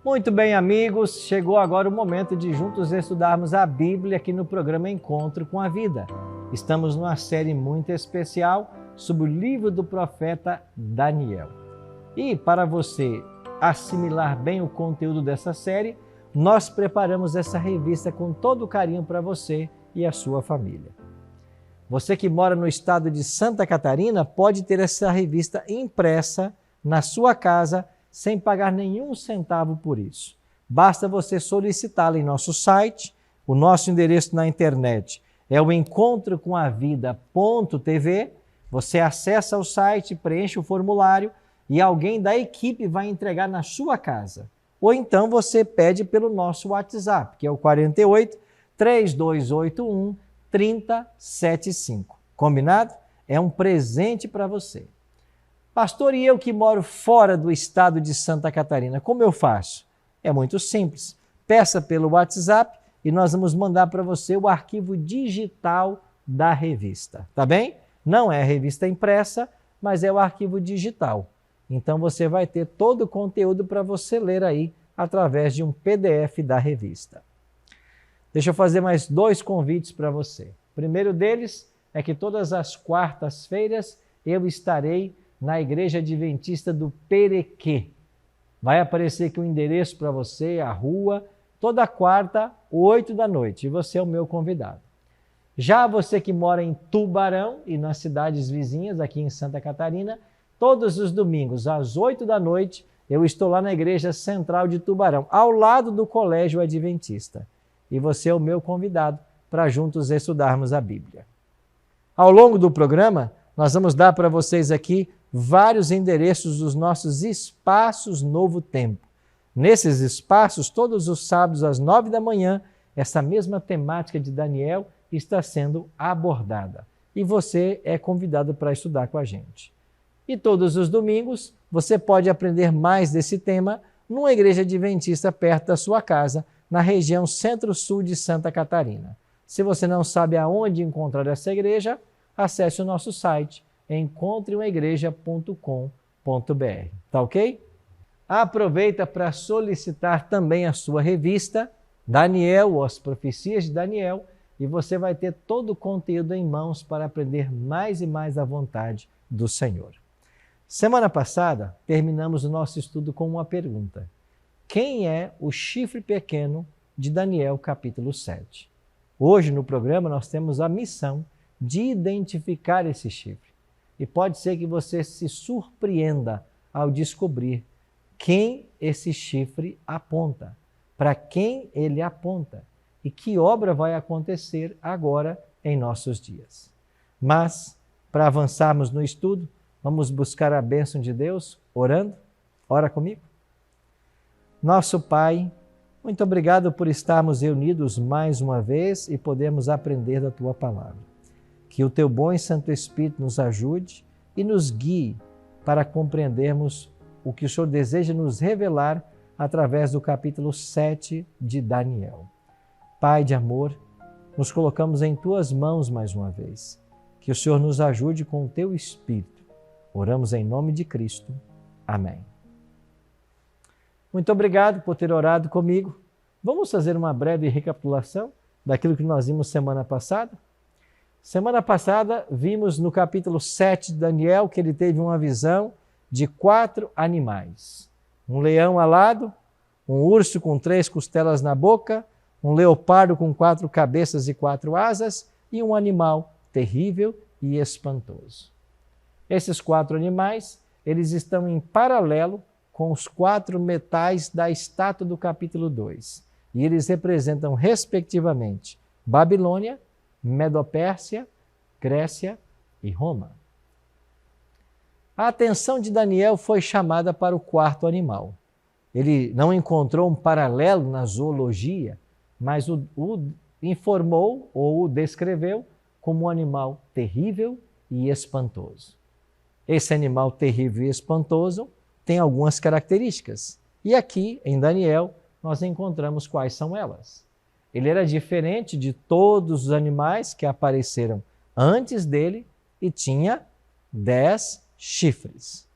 Muito bem, amigos, chegou agora o momento de juntos estudarmos a Bíblia aqui no programa Encontro com a Vida. Estamos numa série muito especial sobre o livro do profeta Daniel. E para você assimilar bem o conteúdo dessa série, nós preparamos essa revista com todo carinho para você e a sua família. Você que mora no estado de Santa Catarina pode ter essa revista impressa na sua casa sem pagar nenhum centavo por isso. Basta você solicitá-la em nosso site. O nosso endereço na internet é o encontrocomavida.tv. Você acessa o site, preenche o formulário e alguém da equipe vai entregar na sua casa. Ou então você pede pelo nosso WhatsApp, que é o 48 3281 3075. Combinado? É um presente para você. Pastor, e eu que moro fora do estado de Santa Catarina, como eu faço? É muito simples. Peça pelo WhatsApp e nós vamos mandar para você o arquivo digital da revista, tá bem? Não é a revista impressa, mas é o arquivo digital. Então você vai ter todo o conteúdo para você ler aí através de um PDF da revista. Deixa eu fazer mais 2 convites para você. O primeiro deles é que todas as quartas-feiras eu estarei na Igreja Adventista do Perequê. Vai aparecer aqui o endereço para você, a rua, toda quarta, 8 da noite, e você é o meu convidado. Já você que mora em Tubarão e nas cidades vizinhas, aqui em Santa Catarina, todos os domingos, às 8 da noite, eu estou lá na Igreja Central de Tubarão, ao lado do Colégio Adventista. E você é o meu convidado para juntos estudarmos a Bíblia. Ao longo do programa, nós vamos dar para vocês aqui vários endereços dos nossos espaços Novo Tempo. Nesses espaços, todos os sábados às 9 da manhã, essa mesma temática de Daniel está sendo abordada. E você é convidado para estudar com a gente. E todos os domingos, você pode aprender mais desse tema numa igreja adventista perto da sua casa, na região centro-sul de Santa Catarina. Se você não sabe aonde encontrar essa igreja, acesse o nosso site, encontreumaigreja.com.br. Tá ok? Aproveita para solicitar também a sua revista, Daniel, ou as Profecias de Daniel, e você vai ter todo o conteúdo em mãos para aprender mais e mais à vontade do Senhor. Semana passada, terminamos o nosso estudo com uma pergunta. Quem é o chifre pequeno de Daniel, capítulo 7? Hoje, no programa, nós temos a missão de identificar esse chifre. E pode ser que você se surpreenda ao descobrir quem esse chifre aponta, para quem ele aponta e que obra vai acontecer agora em nossos dias. Mas, para avançarmos no estudo, vamos buscar a bênção de Deus orando? Ora comigo. Nosso Pai, muito obrigado por estarmos reunidos mais uma vez e podermos aprender da Tua Palavra. Que o Teu bom e Santo Espírito nos ajude e nos guie para compreendermos o que o Senhor deseja nos revelar através do capítulo 7 de Daniel. Pai de amor, nos colocamos em Tuas mãos mais uma vez. Que o Senhor nos ajude com o Teu Espírito. Oramos em nome de Cristo. Amém. Muito obrigado por ter orado comigo. Vamos fazer uma breve recapitulação daquilo que nós vimos semana passada? Semana passada, vimos no capítulo 7 de Daniel que ele teve uma visão de 4 animais. Um leão alado, um urso com 3 costelas na boca, um leopardo com 4 cabeças e 4 asas e um animal terrível e espantoso. Esses 4 animais, eles estão em paralelo com os 4 metais da estátua do capítulo 2. E eles representam, respectivamente, Babilônia, Medopérsia, Grécia e Roma. A atenção de Daniel foi chamada para o 4º animal. Ele não encontrou um paralelo na zoologia, mas o informou ou o descreveu como um animal terrível e espantoso. Esse animal terrível e espantoso tem algumas características. E aqui, em Daniel, nós encontramos quais são elas. Ele era diferente de todos os animais que apareceram antes dele e tinha 10 chifres.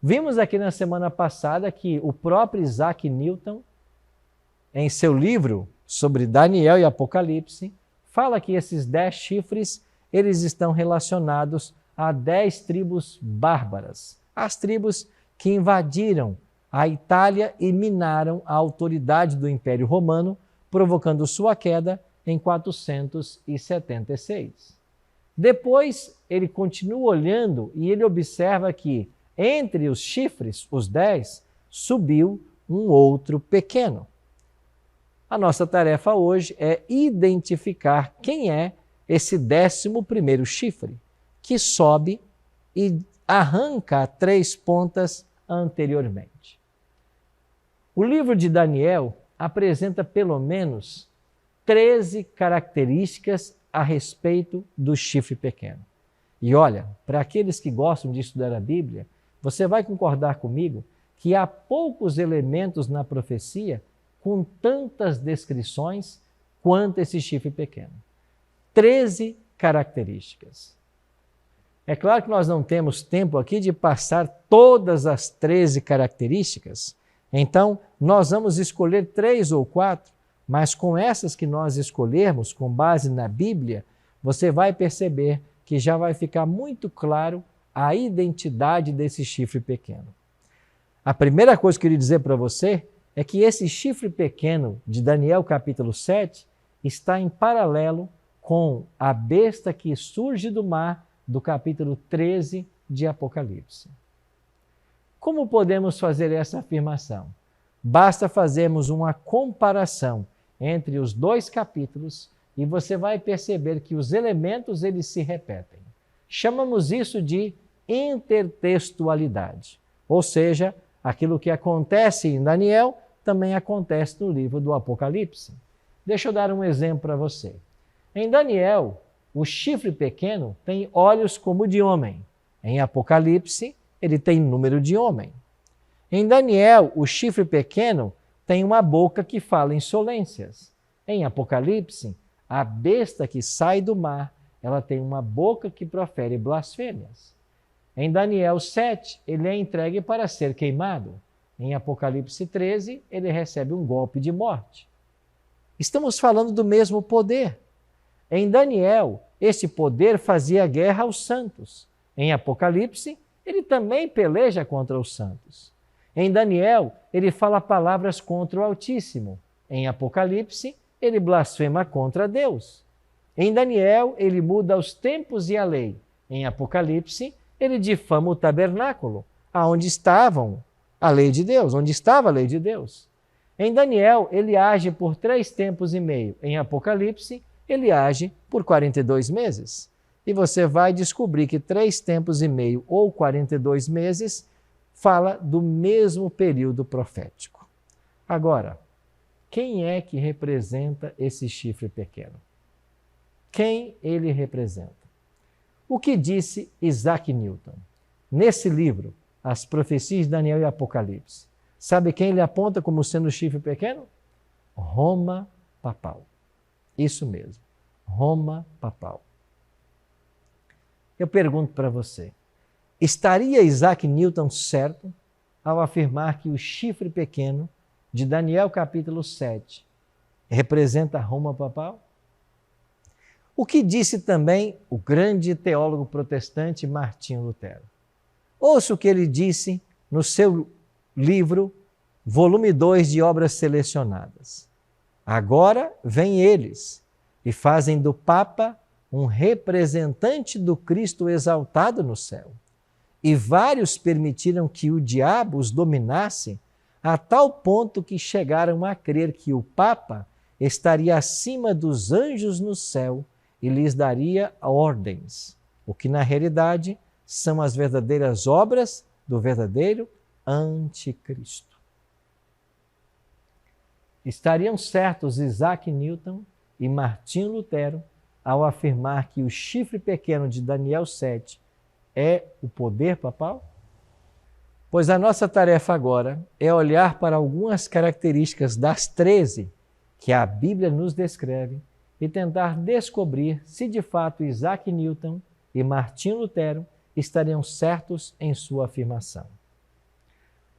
Vimos aqui na semana passada que o próprio Isaac Newton em seu livro sobre Daniel e Apocalipse, fala que esses 10 chifres, eles estão relacionados a 10 tribos bárbaras, as tribos que invadiram a Itália e minaram a autoridade do Império Romano, provocando sua queda em 476. Depois, ele continua olhando e ele observa que entre os chifres, os 10, subiu um outro pequeno. A nossa tarefa hoje é identificar quem é esse 11º chifre, que sobe e arranca 3 pontas anteriormente. O livro de Daniel apresenta pelo menos 13 características a respeito do chifre pequeno. E olha, para aqueles que gostam de estudar a Bíblia, você vai concordar comigo que há poucos elementos na profecia com tantas descrições quanto esse chifre pequeno. 13 características. É claro que nós não temos tempo aqui de passar todas as 13 características, então nós vamos escolher 3 ou 4, mas com essas que nós escolhermos, com base na Bíblia, você vai perceber que já vai ficar muito claro a identidade desse chifre pequeno. A primeira coisa que eu queria dizer para você é que esse chifre pequeno de Daniel capítulo 7 está em paralelo com a besta que surge do mar do capítulo 13 de Apocalipse. Como podemos fazer essa afirmação? Basta fazermos uma comparação entre os 2 capítulos e você vai perceber que os elementos eles se repetem. Chamamos isso de intertextualidade, ou seja, aquilo que acontece em Daniel também acontece no livro do Apocalipse. Deixa eu dar um exemplo para você. Em Daniel, o chifre pequeno tem olhos como de homem. Em Apocalipse, ele tem número de homem. Em Daniel, o chifre pequeno tem uma boca que fala insolências. Em Apocalipse, a besta que sai do mar, ela tem uma boca que profere blasfêmias. Em Daniel 7, ele é entregue para ser queimado. Em Apocalipse 13, ele recebe um golpe de morte. Estamos falando do mesmo poder. Em Daniel, esse poder fazia guerra aos santos. Em Apocalipse, ele também peleja contra os santos. Em Daniel, ele fala palavras contra o Altíssimo. Em Apocalipse, ele blasfema contra Deus. Em Daniel, ele muda os tempos e a lei. Em Apocalipse, ele difama o tabernáculo, aonde estavam a lei de Deus, onde estava a lei de Deus. Em Daniel, ele age por 3 tempos e meio. Em Apocalipse, ele age por 42 meses. E você vai descobrir que 3 tempos e meio ou 42 meses fala do mesmo período profético. Agora, quem é que representa esse chifre pequeno? Quem ele representa? O que disse Isaac Newton? Nesse livro, As Profecias de Daniel e Apocalipse, sabe quem ele aponta como sendo o chifre pequeno? Roma papal. Isso mesmo, Roma papal. Eu pergunto para você, estaria Isaac Newton certo ao afirmar que o chifre pequeno de Daniel capítulo 7 representa Roma papal? O que disse também o grande teólogo protestante Martinho Lutero? Ouça o que ele disse no seu livro, volume 2 de Obras Selecionadas. Agora vêm eles e fazem do Papa um representante do Cristo exaltado no céu. E vários permitiram que o diabo os dominasse a tal ponto que chegaram a crer que o Papa estaria acima dos anjos no céu e lhes daria ordens, o que na realidade são as verdadeiras obras do verdadeiro anticristo. Estariam certos Isaac Newton e Martinho Lutero ao afirmar que o chifre pequeno de Daniel 7 é o poder papal? Pois a nossa tarefa agora é olhar para algumas características das 13 que a Bíblia nos descreve e tentar descobrir se de fato Isaac Newton e Martinho Lutero estariam certos em sua afirmação.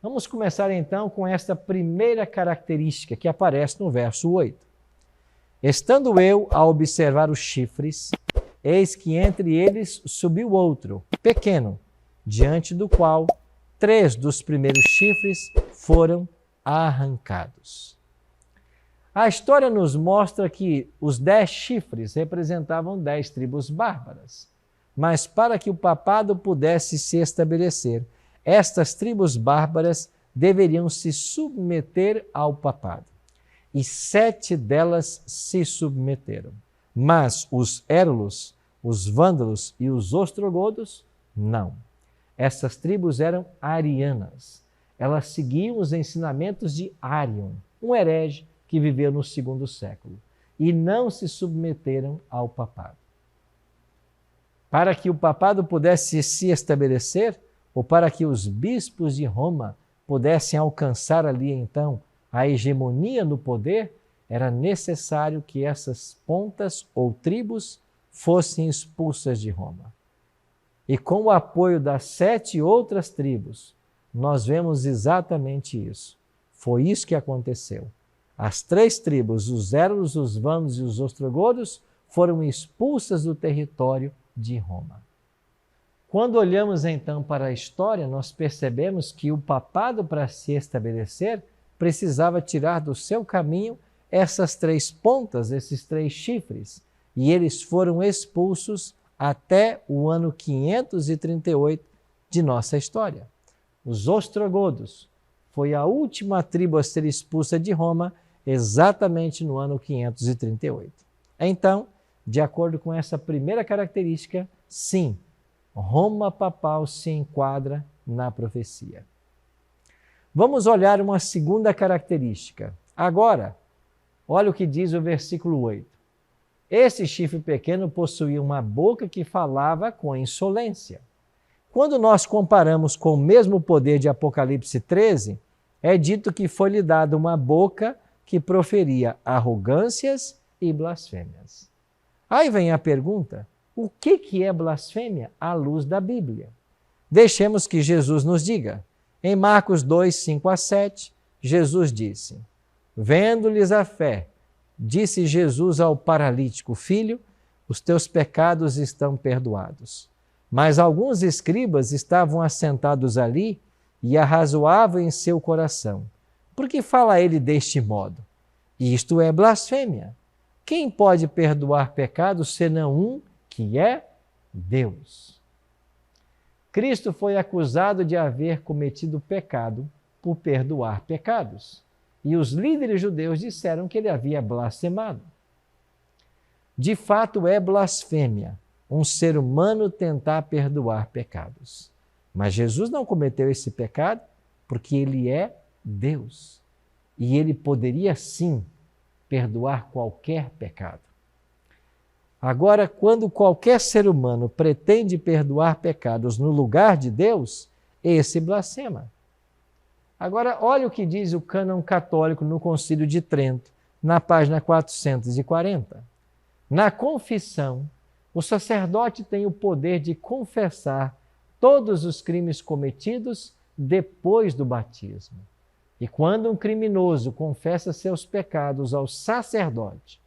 Vamos começar então com esta primeira característica que aparece no verso 8. Estando eu a observar os chifres, eis que entre eles subiu outro, pequeno, diante do qual 3 dos primeiros chifres foram arrancados. A história nos mostra que os 10 chifres representavam 10 tribos bárbaras. Mas para que o papado pudesse se estabelecer, estas tribos bárbaras deveriam se submeter ao papado. E 7 delas se submeteram. Mas os érulos, os vândalos e os ostrogodos, não. Essas tribos eram arianas. Elas seguiam os ensinamentos de Árion, um herege que viveu no 2º século, e não se submeteram ao papado. Para que o papado pudesse se estabelecer, ou para que os bispos de Roma pudessem alcançar ali então a hegemonia no poder, era necessário que essas pontas ou tribos fossem expulsas de Roma. E com o apoio das 7 outras tribos, nós vemos exatamente isso. Foi isso que aconteceu. As 3 tribos, os érulos, os vândalos e os ostrogodos, foram expulsas do território de Roma. Quando olhamos então para a história, nós percebemos que o papado, para se estabelecer, precisava tirar do seu caminho essas 3 pontas, esses 3 chifres, e eles foram expulsos até o ano 538 de nossa história. Os ostrogodos foi a última tribo a ser expulsa de Roma, exatamente no ano 538. Então, de acordo com essa primeira característica, sim, Roma papal se enquadra na profecia. Vamos olhar uma segunda característica. Agora, olha o que diz o versículo 8. Esse chifre pequeno possuía uma boca que falava com insolência. Quando nós comparamos com o mesmo poder de Apocalipse 13, é dito que foi-lhe dada uma boca que proferia arrogâncias e blasfêmias. Aí vem a pergunta, o que é blasfêmia à luz da Bíblia? Deixemos que Jesus nos diga. Em Marcos 2, 5 a 7, Jesus disse, vendo-lhes a fé, disse Jesus ao paralítico, filho, os teus pecados estão perdoados. Mas alguns escribas estavam assentados ali e arrazoavam em seu coração. Por que fala ele deste modo? Isto é blasfêmia. Quem pode perdoar pecados senão um que é Deus? Cristo foi acusado de haver cometido pecado por perdoar pecados. E os líderes judeus disseram que ele havia blasfemado. De fato, é blasfêmia um ser humano tentar perdoar pecados. Mas Jesus não cometeu esse pecado porque ele é Deus. E ele poderia sim perdoar qualquer pecado. Agora, quando qualquer ser humano pretende perdoar pecados no lugar de Deus, esse blasfema. Agora, olha o que diz o cânon católico no Concílio de Trento, na página 440. Na confissão, o sacerdote tem o poder de confessar todos os crimes cometidos depois do batismo. E quando um criminoso confessa seus pecados ao sacerdote,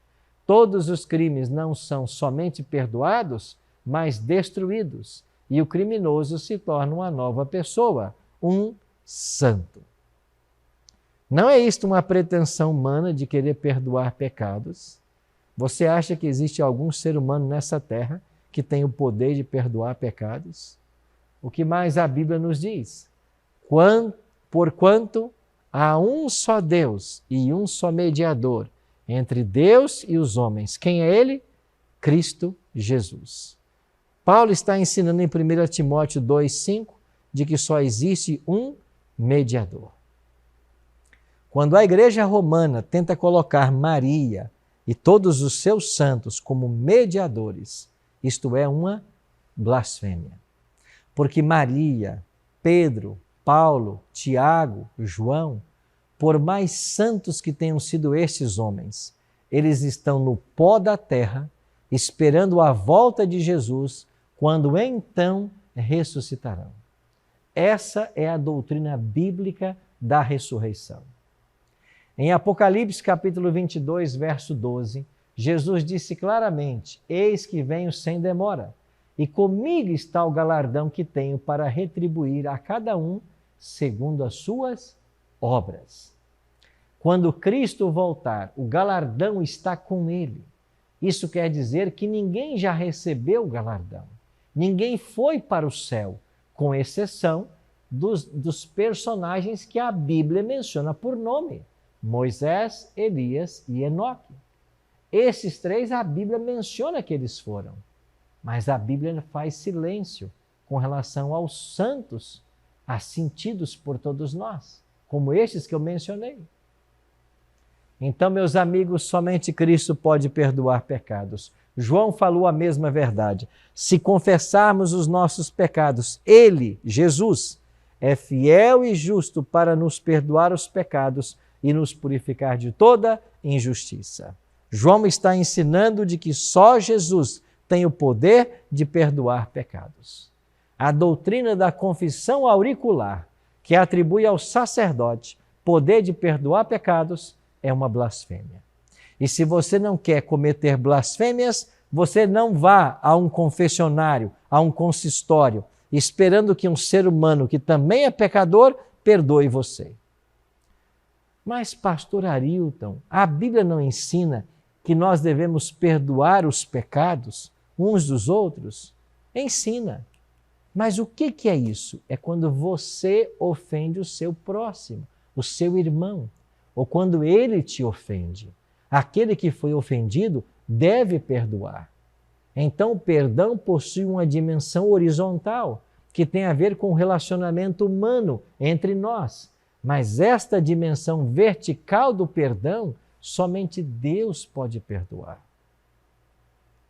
todos os crimes não são somente perdoados, mas destruídos, e o criminoso se torna uma nova pessoa, um santo. Não é isto uma pretensão humana de querer perdoar pecados? Você acha que existe algum ser humano nessa terra que tem o poder de perdoar pecados? O que mais a Bíblia nos diz? Porquanto há um só Deus e um só mediador entre Deus e os homens. Quem é Ele? Cristo Jesus. Paulo está ensinando em 1 Timóteo 2,5 de que só existe um mediador. Quando a Igreja Romana tenta colocar Maria e todos os seus santos como mediadores, isto é uma blasfêmia. Porque Maria, Pedro, Paulo, Tiago, João, por mais santos que tenham sido estes homens, eles estão no pó da terra, esperando a volta de Jesus, quando então ressuscitarão. Essa é a doutrina bíblica da ressurreição. Em Apocalipse capítulo 22, verso 12, Jesus disse claramente: eis que venho sem demora, e comigo está o galardão que tenho para retribuir a cada um segundo as suas obras. Quando Cristo voltar, o galardão está com ele. Isso quer dizer que ninguém já recebeu o galardão. Ninguém foi para o céu, com exceção dos personagens que a Bíblia menciona por nome: Moisés, Elias e Enoque. Esses três a Bíblia menciona que eles foram, mas a Bíblia faz silêncio com relação aos santos assentidos por todos nós, como estes que eu mencionei. Então, meus amigos, somente Cristo pode perdoar pecados. João falou a mesma verdade. Se confessarmos os nossos pecados, Ele, Jesus, é fiel e justo para nos perdoar os pecados e nos purificar de toda injustiça. João está ensinando de que só Jesus tem o poder de perdoar pecados. A doutrina da confissão auricular, que atribui ao sacerdote poder de perdoar pecados, é uma blasfêmia. E se você não quer cometer blasfêmias, você não vá a um confessionário, a um consistório, esperando que um ser humano que também é pecador perdoe você. Mas, pastor Arilton, a Bíblia não ensina que nós devemos perdoar os pecados uns dos outros? Ensina. Mas o que é isso? É quando você ofende o seu próximo, o seu irmão, ou quando ele te ofende. Aquele que foi ofendido deve perdoar. Então, o perdão possui uma dimensão horizontal, que tem a ver com o relacionamento humano entre nós. Mas esta dimensão vertical do perdão, somente Deus pode perdoar.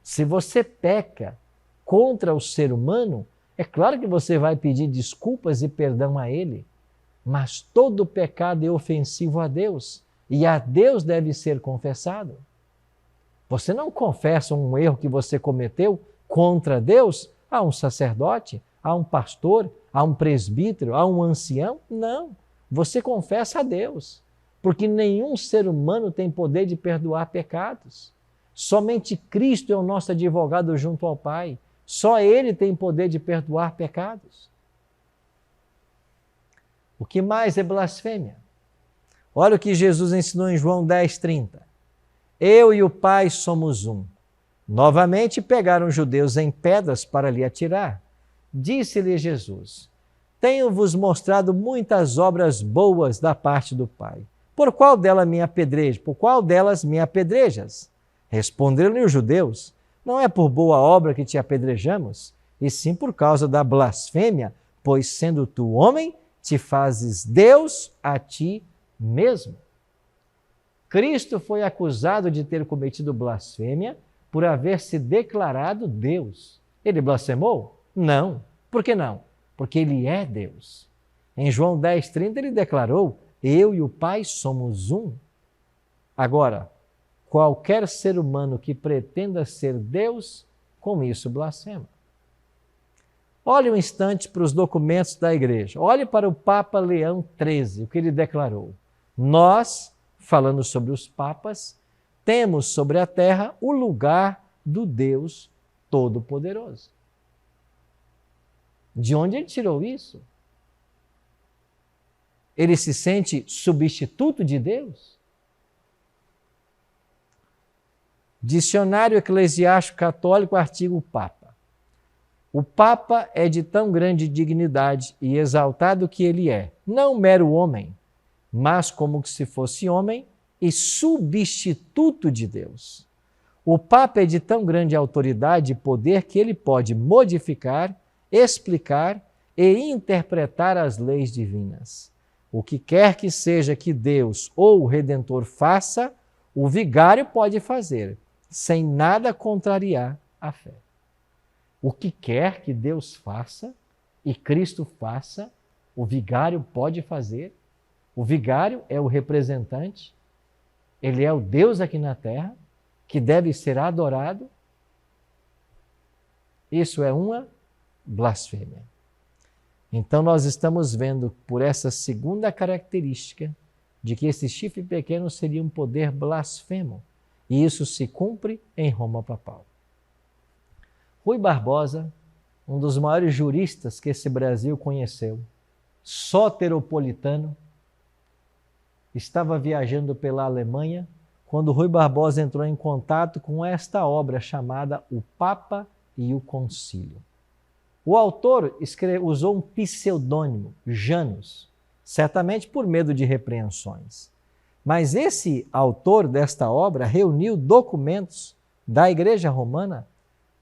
Se você peca contra o ser humano, é claro que você vai pedir desculpas e perdão a ele, mas todo pecado é ofensivo a Deus e a Deus deve ser confessado. Você não confessa um erro que você cometeu contra Deus a um sacerdote, a um pastor, a um presbítero, a um ancião? Não. Você confessa a Deus, porque nenhum ser humano tem poder de perdoar pecados. Somente Cristo é o nosso advogado junto ao Pai. Só Ele tem poder de perdoar pecados. O que mais é blasfêmia? Olha o que Jesus ensinou em João 10:30. Eu e o Pai somos um. Novamente pegaram os judeus em pedras para lhe atirar. Disse-lhe Jesus: tenho-vos mostrado muitas obras boas da parte do Pai. Por qual delas me apedrejas? Por qual delas me apedrejas? Responderam-lhe os judeus: não é por boa obra que te apedrejamos, e sim por causa da blasfêmia, pois sendo tu homem, te fazes Deus a ti mesmo. Cristo foi acusado de ter cometido blasfêmia por haver se declarado Deus. Ele blasfemou? Não. Por que não? Porque ele é Deus. Em João 10:30 ele declarou: eu e o Pai somos um. Agora, qualquer ser humano que pretenda ser Deus, com isso blasfema. Olhe um instante para os documentos da igreja. Olhe para o Papa Leão XIII, o que ele declarou. Nós, falando sobre os papas, temos sobre a terra o lugar do Deus Todo-Poderoso. De onde ele tirou isso? Ele se sente substituto de Deus? Dicionário Eclesiástico Católico, artigo Papa. O Papa é de tão grande dignidade e exaltado que ele é, não mero homem, mas como se fosse homem e substituto de Deus. O Papa é de tão grande autoridade e poder que ele pode modificar, explicar e interpretar as leis divinas. O que quer que seja que Deus ou o Redentor faça, o vigário pode fazer, sem nada contrariar a fé. O que quer que Deus faça e Cristo faça, o vigário pode fazer. O vigário é o representante, ele é o Deus aqui na terra, que deve ser adorado. Isso é uma blasfêmia. Então nós estamos vendo por essa segunda característica de que esse chifre pequeno seria um poder blasfemo. E isso se cumpre em Roma papal. Rui Barbosa, um dos maiores juristas que esse Brasil conheceu, soteropolitano, estava viajando pela Alemanha quando Rui Barbosa entrou em contato com esta obra chamada O Papa e o Concílio. O autor usou um pseudônimo, Janus, certamente por medo de repreensões. Mas esse autor desta obra reuniu documentos da Igreja Romana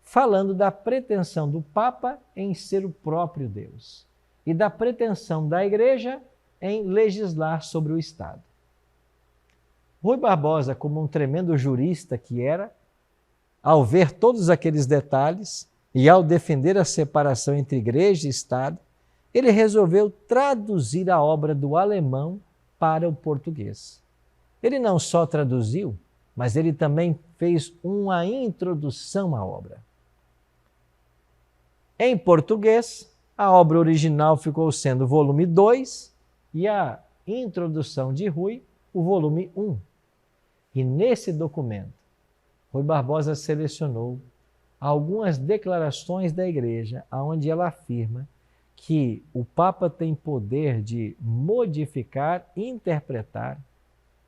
falando da pretensão do Papa em ser o próprio Deus e da pretensão da Igreja em legislar sobre o Estado. Rui Barbosa, como um tremendo jurista que era, ao ver todos aqueles detalhes e ao defender a separação entre Igreja e Estado, ele resolveu traduzir a obra do alemão para o português. Ele não só traduziu, mas ele também fez uma introdução à obra. Em português, a obra original ficou sendo o volume 2 e a introdução de Rui, o volume 1. E nesse documento, Rui Barbosa selecionou algumas declarações da Igreja, onde ela afirma que o Papa tem poder de modificar, interpretar,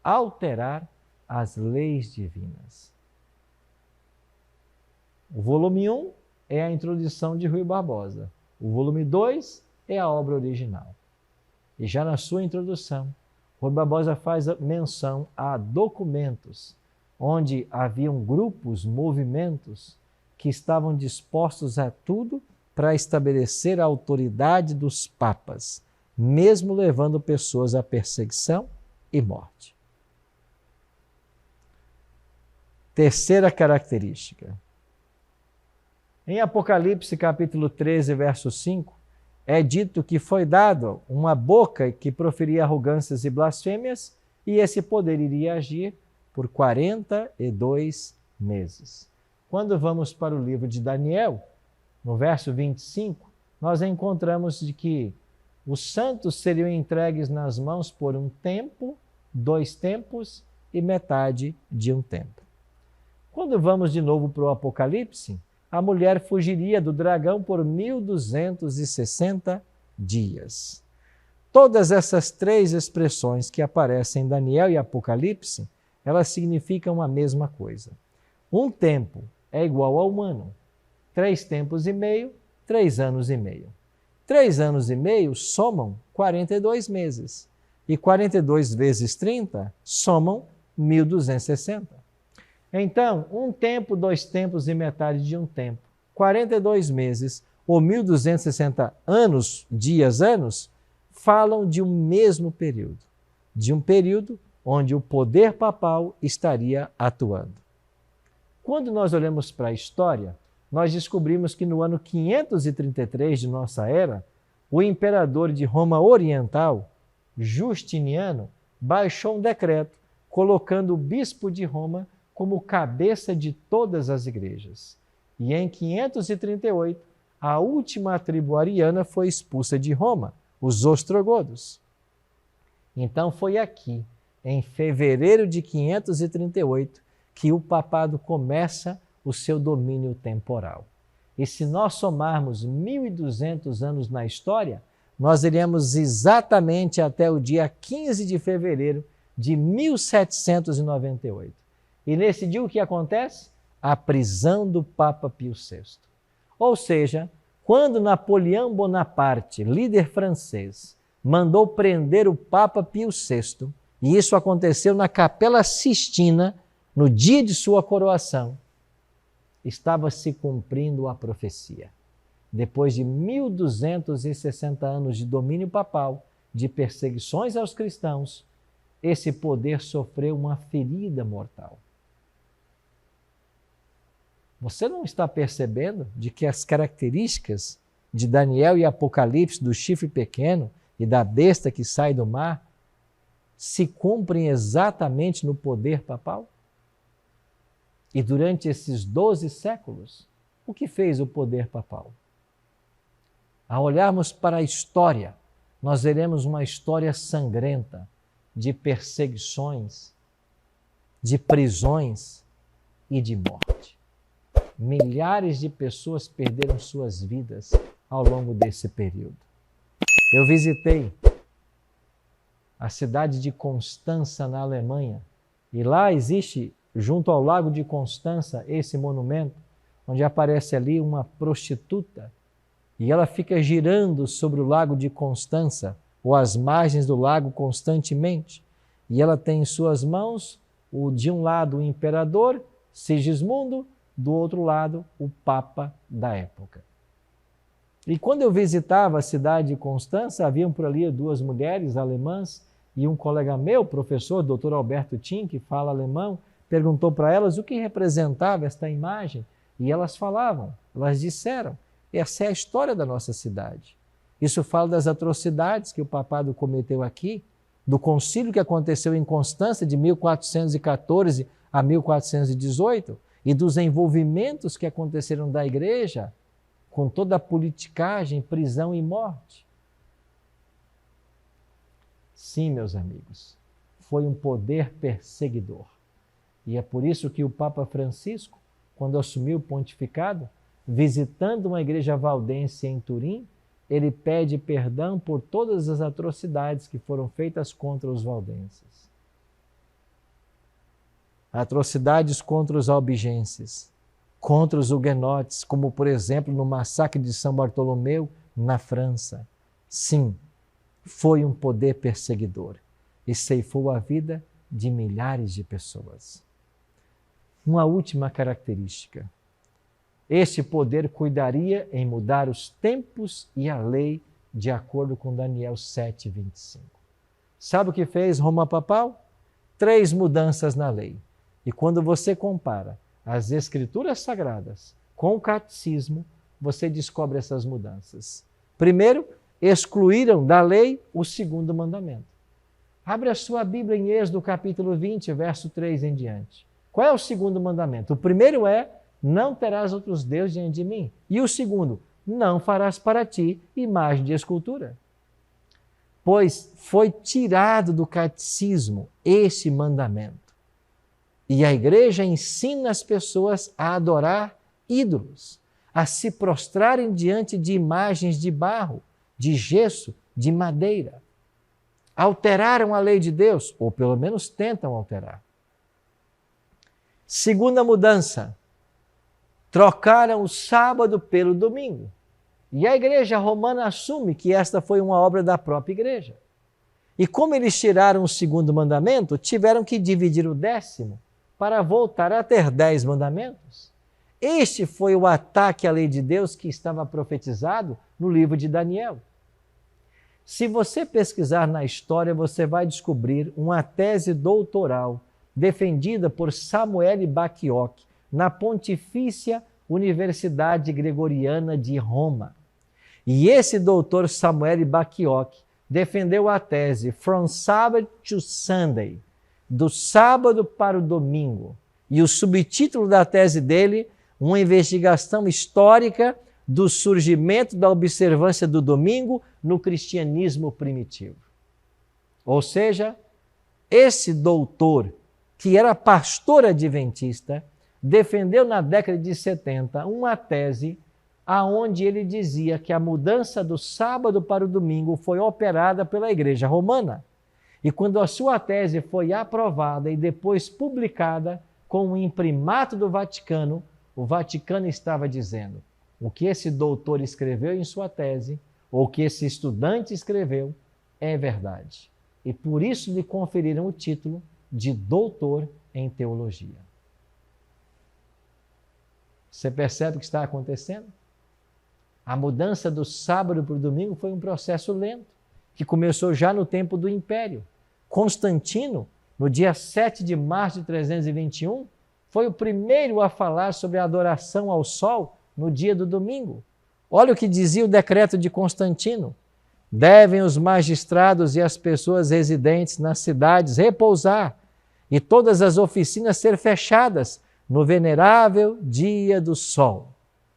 alterar as leis divinas. O volume 1 é a introdução de Rui Barbosa. O volume 2 é a obra original. E já na sua introdução, Rui Barbosa faz menção a documentos onde haviam grupos, movimentos que estavam dispostos a tudo para estabelecer a autoridade dos papas, mesmo levando pessoas à perseguição e morte. Terceira característica. Em Apocalipse capítulo 13, verso 5, é dito que foi dado uma boca que proferia arrogâncias e blasfêmias, e esse poder iria agir por 42 meses. Quando vamos para o livro de Daniel, no verso 25, nós encontramos de que os santos seriam entregues nas mãos por um tempo, 2 tempos e metade de um tempo. Quando vamos de novo para o Apocalipse, a mulher fugiria do dragão por 1260 dias. Todas essas 3 expressões que aparecem em Daniel e Apocalipse, elas significam a mesma coisa. Um tempo é igual ao humano. 3 tempos e meio, 3 anos e meio. 3 anos e meio somam 42 meses. E 42 vezes 30 somam 1260. Então, um tempo, 2 tempos e metade de um tempo, 42 meses ou 1260 anos, anos, falam de um mesmo período. De um período onde o poder papal estaria atuando. Quando nós olhamos para a história, nós descobrimos que no ano 533 de nossa era, o imperador de Roma Oriental, Justiniano, baixou um decreto colocando o bispo de Roma como cabeça de todas as igrejas. E em 538, a última tribo ariana foi expulsa de Roma, os ostrogodos. Então foi aqui, em fevereiro de 538, que o papado começa o seu domínio temporal. E se nós somarmos 1.200 anos na história, nós iremos exatamente até o dia 15 de fevereiro de 1798. E nesse dia o que acontece? A prisão do Papa Pio VI. Ou seja, quando Napoleão Bonaparte, líder francês, mandou prender o Papa Pio VI, e isso aconteceu na Capela Sistina, no dia de sua coroação, estava se cumprindo a profecia. Depois de 1260 anos de domínio papal, de perseguições aos cristãos, esse poder sofreu uma ferida mortal. Você não está percebendo de que as características de Daniel e Apocalipse, do chifre pequeno e da besta que sai do mar, se cumprem exatamente no poder papal? E durante esses 12 séculos, o que fez o poder papal? Ao olharmos para a história, nós veremos uma história sangrenta de perseguições, de prisões e de morte. Milhares de pessoas perderam suas vidas ao longo desse período. Eu visitei a cidade de Constança, na Alemanha, e lá existe, junto ao Lago de Constança, esse monumento, onde aparece ali uma prostituta, e ela fica girando sobre o Lago de Constança, ou as margens do lago constantemente, e ela tem em suas mãos, de um lado o imperador, Sigismundo, do outro lado o Papa da época. E quando eu visitava a cidade de Constança, haviam por ali duas mulheres alemãs, e um colega meu, professor, Dr. Alberto Tim, que fala alemão, perguntou para elas o que representava esta imagem, e elas falavam, elas disseram, essa é a história da nossa cidade. Isso fala das atrocidades que o papado cometeu aqui, do concílio que aconteceu em Constança de 1414 a 1418 e dos envolvimentos que aconteceram da igreja com toda a politicagem, prisão e morte. Sim, meus amigos, foi um poder perseguidor. E é por isso que o Papa Francisco, quando assumiu o pontificado, visitando uma igreja valdense em Turim, ele pede perdão por todas as atrocidades que foram feitas contra os valdenses. Atrocidades contra os albigenses, contra os huguenotes, como por exemplo no massacre de São Bartolomeu, na França. Sim, foi um poder perseguidor e ceifou a vida de milhares de pessoas. Uma última característica. Este poder cuidaria em mudar os tempos e a lei de acordo com Daniel 7:25. Sabe o que fez Roma Papal? 3 mudanças na lei. E quando você compara as Escrituras Sagradas com o Catecismo, você descobre essas mudanças. Primeiro, excluíram da lei o 2º mandamento. Abre a sua Bíblia em Êxodo capítulo 20, verso 3 em diante. Qual é o 2º mandamento? O primeiro é: não terás outros deuses diante de mim. E o 2º, não farás para ti imagem de escultura. Pois foi tirado do catecismo esse mandamento. E a igreja ensina as pessoas a adorar ídolos, a se prostrarem diante de imagens de barro, de gesso, de madeira. Alteraram a lei de Deus, ou pelo menos tentam alterar. Segunda mudança. Trocaram o sábado pelo domingo. E a igreja romana assume que esta foi uma obra da própria igreja. E como eles tiraram o 2º mandamento, tiveram que dividir o 10º para voltar a ter 10 mandamentos. Este foi o ataque à lei de Deus que estava profetizado no livro de Daniel. Se você pesquisar na história, você vai descobrir uma tese doutoral defendida por Samuel Bacchiocchi na Pontifícia Universidade Gregoriana de Roma. E esse doutor Samuel Bacchiocchi defendeu a tese From Sabbath to Sunday, do sábado para o domingo. E o subtítulo da tese dele, uma investigação histórica do surgimento da observância do domingo no cristianismo primitivo. Ou seja, esse doutor, que era pastor adventista, defendeu na década de 70 uma tese aonde ele dizia que a mudança do sábado para o domingo foi operada pela Igreja Romana. E quando a sua tese foi aprovada e depois publicada com o imprimato do Vaticano, o Vaticano estava dizendo: o que esse doutor escreveu em sua tese, ou o que esse estudante escreveu, é verdade. E por isso lhe conferiram o título de doutor em teologia. Você percebe o que está acontecendo? A mudança do sábado para o domingo foi um processo lento, que começou já no tempo do Império. Constantino, no dia 7 de março de 321, foi o primeiro a falar sobre a adoração ao sol no dia do domingo. Olha o que dizia o decreto de Constantino: devem os magistrados e as pessoas residentes nas cidades repousar e todas as oficinas ser fechadas no venerável dia do sol.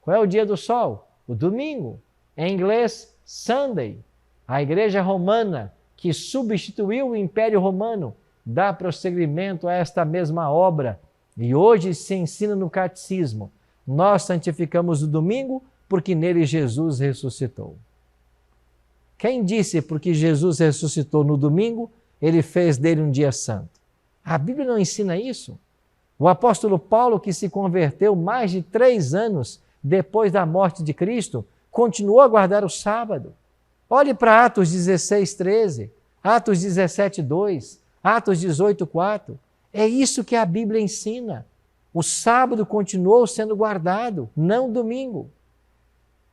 Qual é o dia do sol? O domingo. Em inglês, Sunday. A Igreja Romana, que substituiu o Império Romano, dá prosseguimento a esta mesma obra. E hoje se ensina no catecismo. Nós santificamos o domingo porque nele Jesus ressuscitou. Quem disse porque Jesus ressuscitou no domingo, ele fez dele um dia santo? A Bíblia não ensina isso. O apóstolo Paulo, que se converteu mais de 3 anos depois da morte de Cristo, continuou a guardar o sábado. Olhe para Atos 16:13, Atos 17:2, Atos 18:4. É isso que a Bíblia ensina. O sábado continuou sendo guardado, não domingo.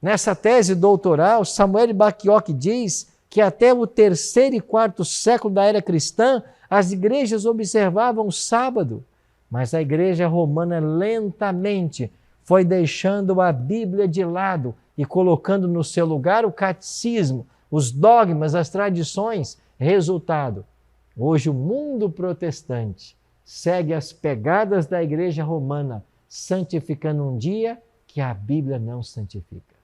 Nessa tese doutoral, Samuel Bacchiocchi diz que até o 3º e 4º século da era cristã, as igrejas observavam o sábado, mas a igreja romana lentamente foi deixando a Bíblia de lado e colocando no seu lugar o catecismo, os dogmas, as tradições. Resultado, hoje o mundo protestante segue as pegadas da igreja romana, santificando um dia que a Bíblia não santifica.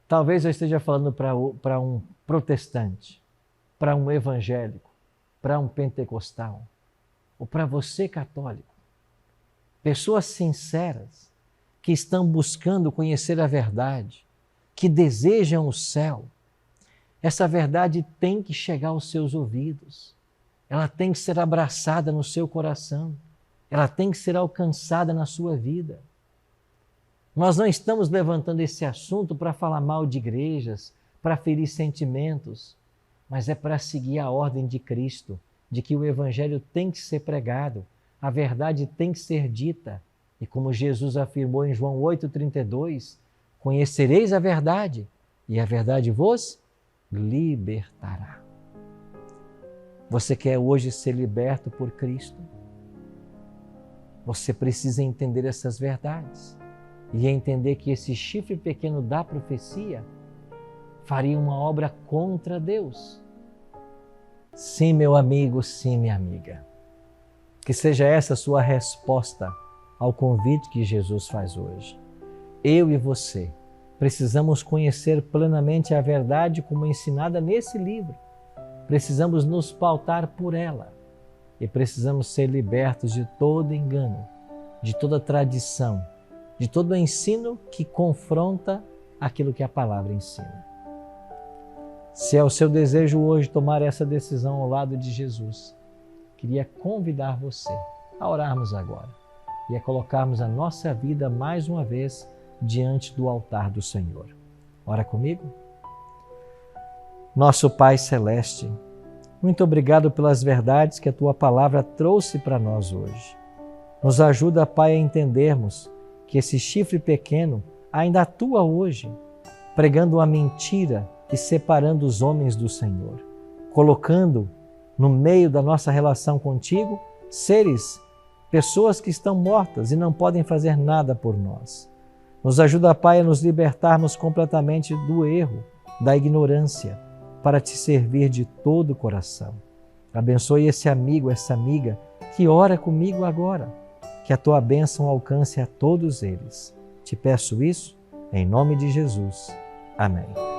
Talvez eu esteja falando para um protestante, para um evangélico, para um pentecostal, ou para você católico. Pessoas sinceras que estão buscando conhecer a verdade, que desejam o céu. Essa verdade tem que chegar aos seus ouvidos. Ela tem que ser abraçada no seu coração. Ela tem que ser alcançada na sua vida. Nós não estamos levantando esse assunto para falar mal de igrejas, para ferir sentimentos, mas é para seguir a ordem de Cristo, de que o Evangelho tem que ser pregado, a verdade tem que ser dita. E como Jesus afirmou em João 8,32, conhecereis a verdade, e a verdade vos libertará. Você quer hoje ser liberto por Cristo? Você precisa entender essas verdades e entender que esse chifre pequeno da profecia faria uma obra contra Deus. Sim, meu amigo, sim, minha amiga. Que seja essa a sua resposta ao convite que Jesus faz hoje. Eu e você precisamos conhecer plenamente a verdade como ensinada nesse livro. Precisamos nos pautar por ela e precisamos ser libertos de todo engano, de toda tradição, de todo ensino que confronta aquilo que a palavra ensina. Se é o seu desejo hoje tomar essa decisão ao lado de Jesus, queria convidar você a orarmos agora e a colocarmos a nossa vida mais uma vez diante do altar do Senhor. Ora comigo? Nosso Pai Celeste, muito obrigado pelas verdades que a Tua Palavra trouxe para nós hoje. Nos ajuda, Pai, a entendermos que esse chifre pequeno ainda atua hoje, pregando a mentira e separando os homens do Senhor, colocando no meio da nossa relação contigo seres, pessoas que estão mortas e não podem fazer nada por nós. Nos ajuda, Pai, a nos libertarmos completamente do erro, da ignorância, para te servir de todo o coração. Abençoe esse amigo, essa amiga que ora comigo agora. Que a tua bênção alcance a todos eles. Te peço isso em nome de Jesus. Amém.